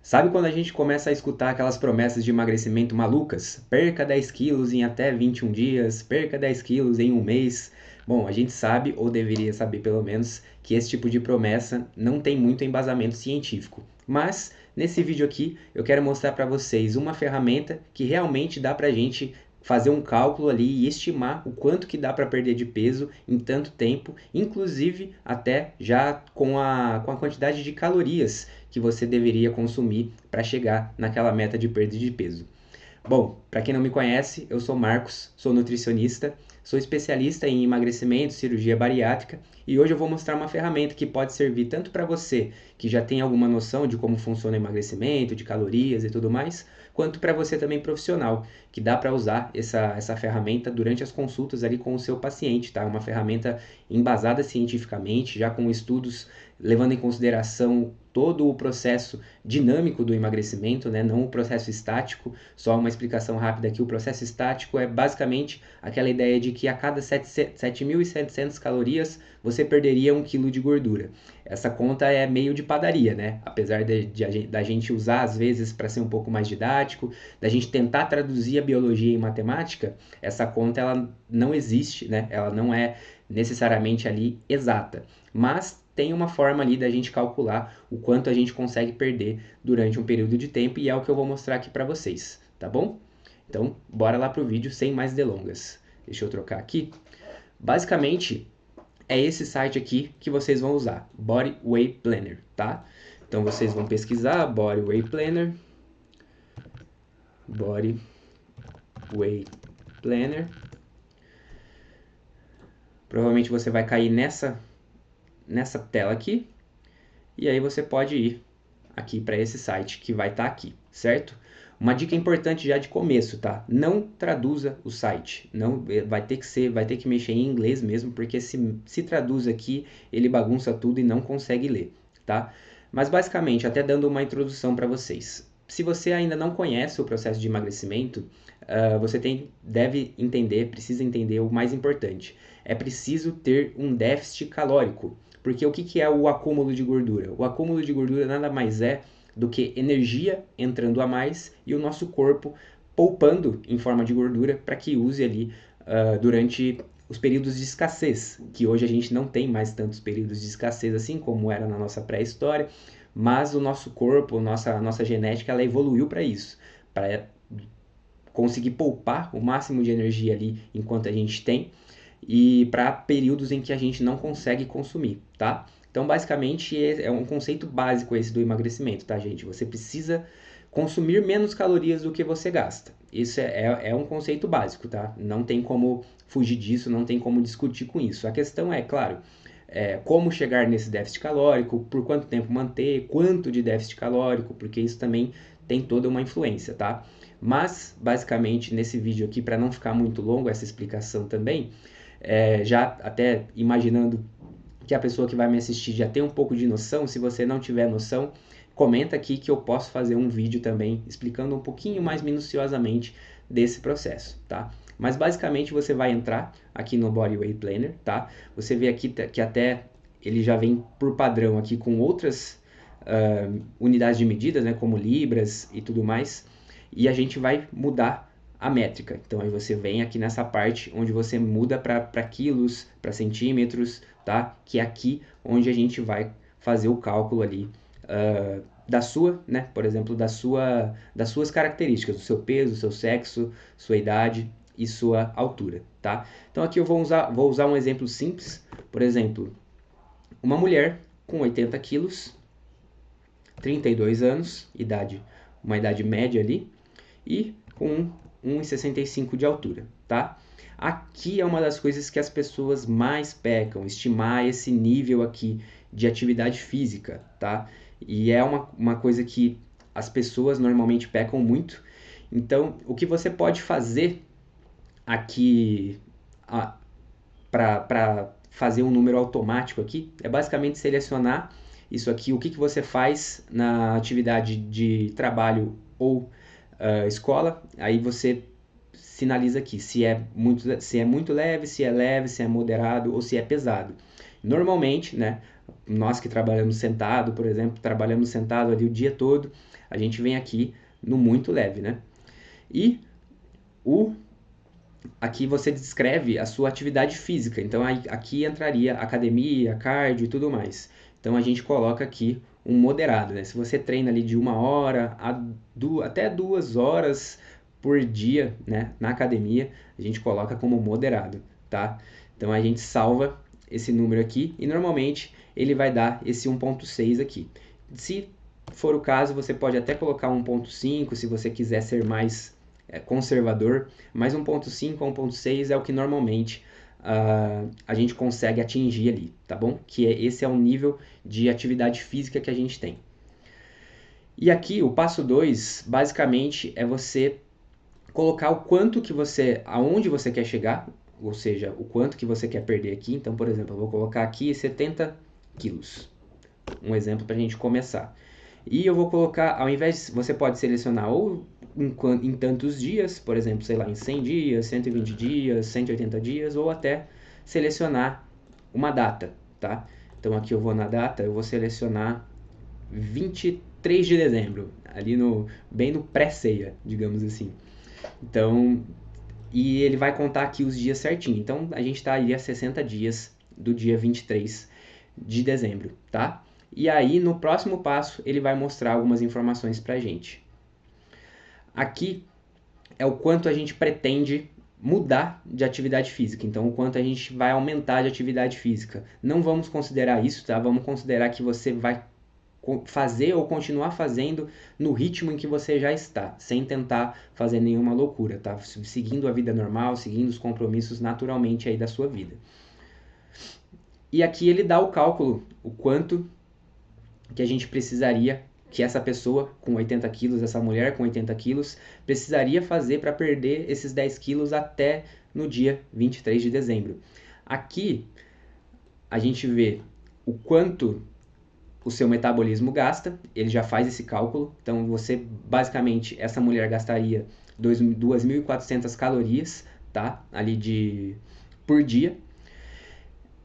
Sabe quando a gente começa a escutar aquelas promessas de emagrecimento malucas? Perca 10 quilos em até 21 dias, perca 10 quilos em um mês. Bom, a gente sabe, ou deveria saber pelo menos, que esse tipo de promessa não tem muito embasamento científico. Mas, nesse vídeo aqui, eu quero mostrar para vocês uma ferramenta que realmente dá pra gente fazer um cálculo ali e estimar o quanto que dá para perder de peso em tanto tempo, inclusive até já com a quantidade de calorias que você deveria consumir para chegar naquela meta de perda de peso. Bom, para quem não me conhece, eu sou Marcos, sou nutricionista, sou especialista em emagrecimento, cirurgia bariátrica e hoje eu vou mostrar uma ferramenta que pode servir tanto para você que já tem alguma noção de como funciona o emagrecimento, de calorias e tudo mais, quanto para você também profissional, que dá para usar essa ferramenta durante as consultas ali com o seu paciente, tá? Uma ferramenta embasada cientificamente, já com estudos levando em consideração todo o processo dinâmico do emagrecimento, né? Não o processo estático. Só uma explicação rápida aqui, o processo estático é basicamente aquela ideia de que a cada 7.700 calorias você perderia 1 quilo de gordura. Essa conta é meio de padaria, né? Apesar da gente usar às vezes para ser um pouco mais didático, da gente tentar traduzir a biologia em matemática, essa conta ela não existe, né? Ela não é necessariamente ali exata, mas tem uma forma ali da gente calcular o quanto a gente consegue perder durante um período de tempo e é o que eu vou mostrar aqui para vocês, tá bom? Então, bora lá pro vídeo sem mais delongas. Deixa eu trocar aqui. Basicamente, é esse site aqui que vocês vão usar, Body Weight Planner, tá? Então vocês vão pesquisar Body Weight Planner, Body Weight Planner. Provavelmente você vai cair nessa tela aqui e aí você pode ir aqui para esse site que vai estar aqui, certo? Uma dica importante já de começo, tá? Não traduza o site. Não vai ter que mexer em inglês mesmo, porque se traduz aqui, ele bagunça tudo e não consegue ler, tá? Mas basicamente, até dando uma introdução para vocês. Se você ainda não conhece o processo de emagrecimento, você deve entender, precisa entender o mais importante. É preciso ter um déficit calórico. Porque o que é o acúmulo de gordura? O acúmulo de gordura nada mais é do que energia entrando a mais e o nosso corpo poupando em forma de gordura para que use ali durante os períodos de escassez, que hoje a gente não tem mais tantos períodos de escassez assim como era na nossa pré-história, mas o nosso corpo, nossa genética, ela evoluiu para isso, para conseguir poupar o máximo de energia ali enquanto a gente tem e para períodos em que a gente não consegue consumir, tá? Então, basicamente, é um conceito básico esse do emagrecimento, tá, gente? Você precisa consumir menos calorias do que você gasta. Isso é um conceito básico, tá? Não tem como fugir disso, não tem como discutir com isso. A questão é, claro, como chegar nesse déficit calórico, por quanto tempo manter, quanto de déficit calórico, porque isso também tem toda uma influência, tá? Mas, basicamente, nesse vídeo aqui, para não ficar muito longo essa explicação também, já até imaginando que a pessoa que vai me assistir já tem um pouco de noção, se você não tiver noção, comenta aqui que eu posso fazer um vídeo também explicando um pouquinho mais minuciosamente desse processo, tá? Mas basicamente você vai entrar aqui no Body Weight Planner, tá? Você vê aqui que até ele já vem por padrão aqui com outras unidades de medidas, né, como libras e tudo mais, e a gente vai mudar a métrica. Então aí você vem aqui nessa parte onde você muda para quilos, para centímetros, tá? Que é aqui onde a gente vai fazer o cálculo ali da sua, né? Por exemplo, das suas características, do seu peso, seu sexo, sua idade e sua altura, tá? Então aqui eu vou usar um exemplo simples. Por exemplo, uma mulher com 80 quilos, 32 anos, uma idade média ali, e com 1,65 de altura, tá? Aqui é uma das coisas que as pessoas mais pecam, estimar esse nível aqui de atividade física, tá? E é uma coisa que as pessoas normalmente pecam muito. Então, o que você pode fazer aqui para fazer um número automático aqui é basicamente selecionar isso aqui, o que você faz na atividade de trabalho ou escola, aí você sinaliza aqui se é muito leve, se é moderado ou se é pesado. Normalmente, né, Nós que trabalhamos sentado, por exemplo, trabalhamos sentado ali o dia todo, a gente vem aqui no muito leve, né? E aqui você descreve a sua atividade física. Então aqui entraria academia, cardio e tudo mais. Então a gente coloca aqui um moderado, né? Se você treina ali de 1 hora até 2 horas por dia, né, na academia, a gente coloca como moderado, tá? Então a gente salva esse número aqui e normalmente ele vai dar esse 1.6 aqui. Se for o caso, você pode até colocar 1.5 se você quiser ser mais conservador, mas 1.5 a 1.6 é o que normalmente a gente consegue atingir ali, tá bom? Esse é o nível de atividade física que a gente tem. E aqui o passo 2, basicamente, é você colocar o quanto que você, aonde você quer chegar, ou seja, o quanto que você quer perder aqui. Então, por exemplo, eu vou colocar aqui 70 quilos. Um exemplo para a gente começar. E eu vou colocar, ao invés, você pode selecionar ou em tantos dias, por exemplo, sei lá, em 100 dias, 120 dias, 180 dias, ou até selecionar uma data, tá? Então aqui eu vou na data, eu vou selecionar 23 de dezembro, ali bem no pré-ceia, digamos assim. Então, e ele vai contar aqui os dias certinho. Então a gente está ali a 60 dias do dia 23 de dezembro, tá? E aí no próximo passo ele vai mostrar algumas informações pra gente. Aqui é o quanto a gente pretende mudar de atividade física, então o quanto a gente vai aumentar de atividade física. Não vamos considerar isso, tá? Vamos considerar que você vai fazer ou continuar fazendo no ritmo em que você já está, sem tentar fazer nenhuma loucura, tá? Seguindo a vida normal, seguindo os compromissos naturalmente aí da sua vida. E aqui ele dá o cálculo, o quanto que a gente precisaria, que essa pessoa com 80 quilos, essa mulher com 80 quilos, precisaria fazer para perder esses 10 quilos até no dia 23 de dezembro. Aqui a gente vê o quanto o seu metabolismo gasta, ele já faz esse cálculo. Então você, basicamente, essa mulher gastaria 2.400 calorias, tá? Ali por dia.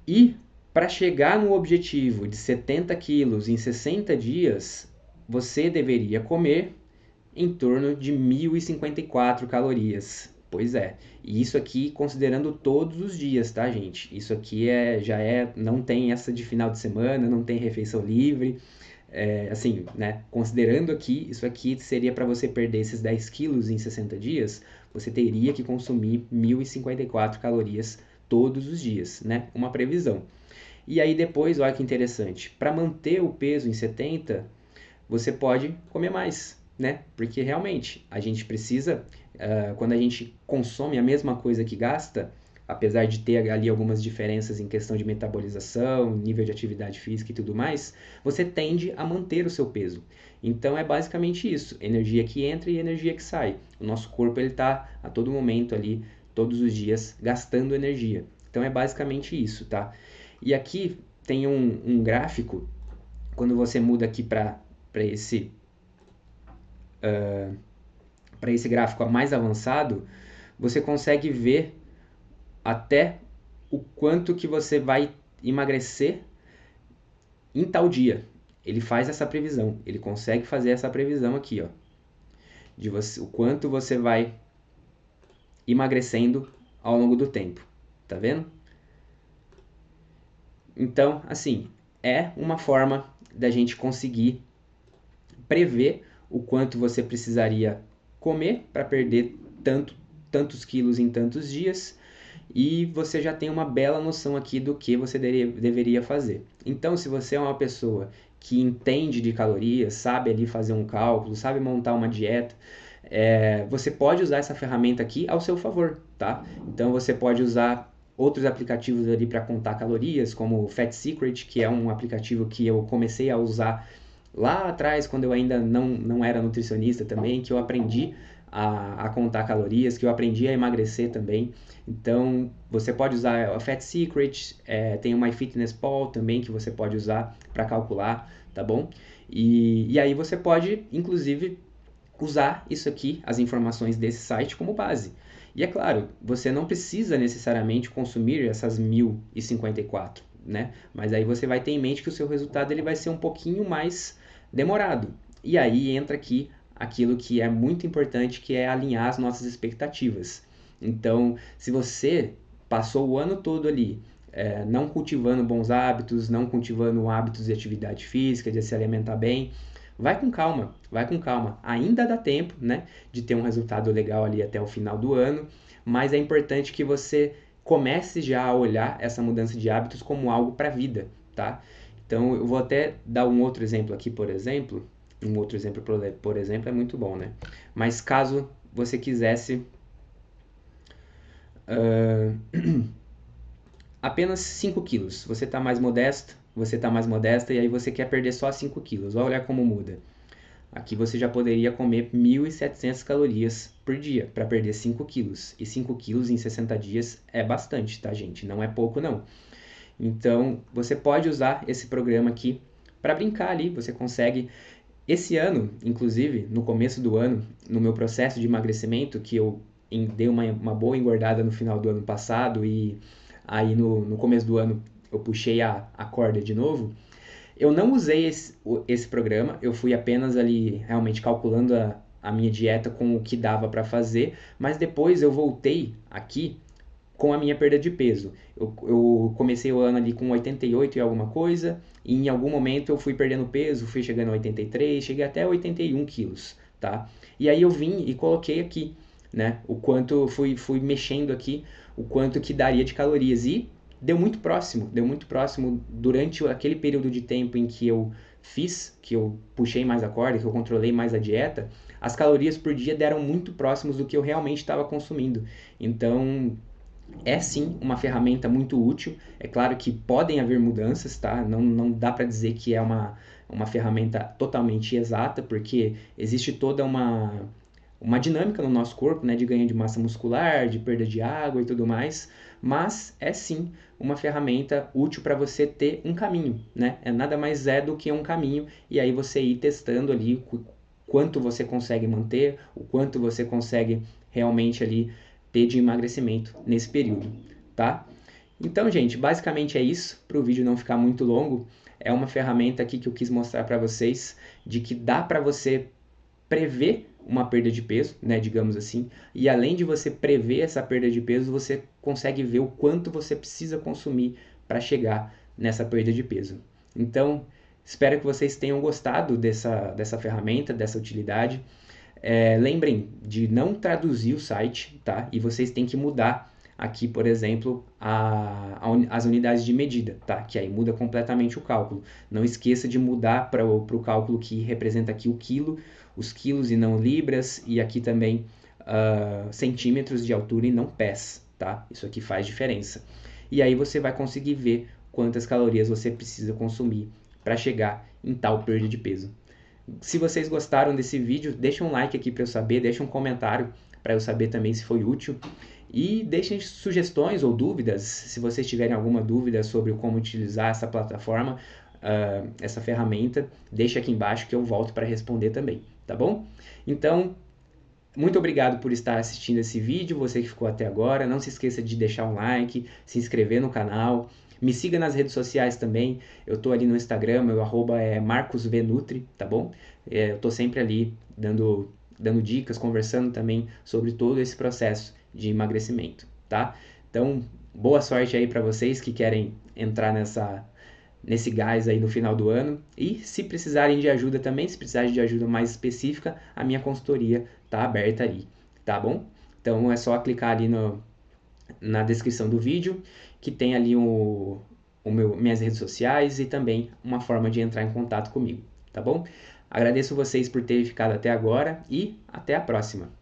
E para chegar no objetivo de 70 quilos em 60 dias, você deveria comer em torno de 1.054 calorias. Pois é, e isso aqui considerando todos os dias, tá, gente? Isso aqui não tem essa de final de semana, não tem refeição livre. Assim, né? Considerando aqui, isso aqui seria para você perder esses 10 quilos em 60 dias, você teria que consumir 1.054 calorias todos os dias, né? Uma previsão. E aí depois, olha que interessante, para manter o peso em 70, você pode comer mais, né? Porque realmente a gente precisa, quando a gente consome a mesma coisa que gasta, apesar de ter ali algumas diferenças em questão de metabolização, nível de atividade física e tudo mais, você tende a manter o seu peso. Então é basicamente isso, energia que entra e energia que sai. O nosso corpo ele está a todo momento ali, todos os dias, gastando energia. Então é basicamente isso, tá? E aqui tem um gráfico, quando você muda aqui para esse gráfico mais avançado, você consegue ver até o quanto que você vai emagrecer em tal dia. Ele faz essa previsão, ele consegue fazer essa previsão aqui, ó, de o quanto você vai emagrecendo ao longo do tempo. Tá vendo? Então, assim, é uma forma da gente conseguir prever o quanto você precisaria comer para perder tantos quilos em tantos dias, e você já tem uma bela noção aqui do que você deveria fazer. Então, se você é uma pessoa que entende de calorias, sabe ali fazer um cálculo, sabe montar uma dieta, você pode usar essa ferramenta aqui ao seu favor, tá? Então, você pode usar outros aplicativos ali para contar calorias, como o Fat Secret, que é um aplicativo que eu comecei a usar lá atrás, quando eu ainda não era nutricionista também, que eu aprendi a contar calorias, que eu aprendi a emagrecer também. Então, você pode usar a Fat Secret, tem o MyFitnessPal também, que você pode usar para calcular, tá bom? E aí você pode, inclusive, usar isso aqui, as informações desse site, como base. E é claro, você não precisa necessariamente consumir essas 1.054. né? Mas aí você vai ter em mente que o seu resultado ele vai ser um pouquinho mais demorado. E aí entra aqui aquilo que é muito importante, que é alinhar as nossas expectativas. Então, se você passou o ano todo ali não cultivando bons hábitos, não cultivando hábitos de atividade física, de se alimentar bem, vai com calma, vai com calma. Ainda dá tempo, né, de ter um resultado legal ali até o final do ano, mas é importante que você comece já a olhar essa mudança de hábitos como algo para a vida, tá? Então, eu vou até dar um outro exemplo aqui, por exemplo. Um outro exemplo, por exemplo, é muito bom, né? Mas caso você quisesse apenas 5 quilos, você está mais modesto, você está mais modesta e aí você quer perder só 5 quilos. Olha como muda. Aqui você já poderia comer 1.700 calorias por dia para perder 5 quilos. E 5 quilos em 60 dias é bastante, tá, gente? Não é pouco, não. Então, você pode usar esse programa aqui para brincar ali. Você consegue. Esse ano, inclusive, no começo do ano, no meu processo de emagrecimento, que eu dei uma boa engordada no final do ano passado e aí no começo do ano eu puxei a corda de novo, eu não usei esse programa, eu fui apenas ali realmente calculando a minha dieta com o que dava para fazer, mas depois eu voltei aqui com a minha perda de peso. Eu comecei o ano ali com 88 e alguma coisa, e em algum momento eu fui perdendo peso, fui chegando a 83, cheguei até 81 quilos, tá? E aí eu vim e coloquei aqui, né, o quanto, fui mexendo aqui, o quanto que daria de calorias, e deu muito próximo durante aquele período de tempo em que eu fiz, que eu puxei mais a corda, que eu controlei mais a dieta, as calorias por dia deram muito próximos do que eu realmente estava consumindo. Então, é sim uma ferramenta muito útil. É claro que podem haver mudanças, tá? Não dá para dizer que é uma ferramenta totalmente exata, porque existe toda uma dinâmica no nosso corpo, né? De ganho de massa muscular, de perda de água e tudo mais. Mas é sim uma ferramenta útil para você ter um caminho, né? É nada mais do que um caminho, e aí você ir testando ali quanto você consegue manter, o quanto você consegue realmente ali ter de emagrecimento nesse período, tá? Então, gente, basicamente é isso, para o vídeo não ficar muito longo. É uma ferramenta aqui que eu quis mostrar para vocês de que dá para você prever uma perda de peso, né, digamos assim, e além de você prever essa perda de peso, você consegue ver o quanto você precisa consumir para chegar nessa perda de peso. Então, espero que vocês tenham gostado dessa ferramenta, dessa utilidade. Lembrem de não traduzir o site, tá? E vocês têm que mudar aqui, por exemplo, as unidades de medida, tá? Que aí muda completamente o cálculo. Não esqueça de mudar para o cálculo que representa aqui o quilo, os quilos e não libras, e aqui também centímetros de altura e não pés, tá? Isso aqui faz diferença. E aí você vai conseguir ver quantas calorias você precisa consumir para chegar em tal perda de peso. Se vocês gostaram desse vídeo, deixa um like aqui para eu saber, deixa um comentário para eu saber também se foi útil. E deixem sugestões ou dúvidas, se vocês tiverem alguma dúvida sobre como utilizar essa plataforma, essa ferramenta, deixa aqui embaixo que eu volto para responder também, tá bom? Então, muito obrigado por estar assistindo esse vídeo, você que ficou até agora. Não se esqueça de deixar um like, se inscrever no canal. Me siga nas redes sociais também. Eu tô ali no Instagram, meu arroba é marcosvnutri, tá bom? Eu tô sempre ali dando dicas, conversando também sobre todo esse processo de emagrecimento, tá? Então, boa sorte aí para vocês que querem entrar nesse gás aí no final do ano. E se precisarem de ajuda também, se precisarem de ajuda mais específica, a minha consultoria tá aberta ali, tá bom? Então é só clicar ali na descrição do vídeo, que tem ali minhas redes sociais e também uma forma de entrar em contato comigo, tá bom? Agradeço vocês por terem ficado até agora e até a próxima!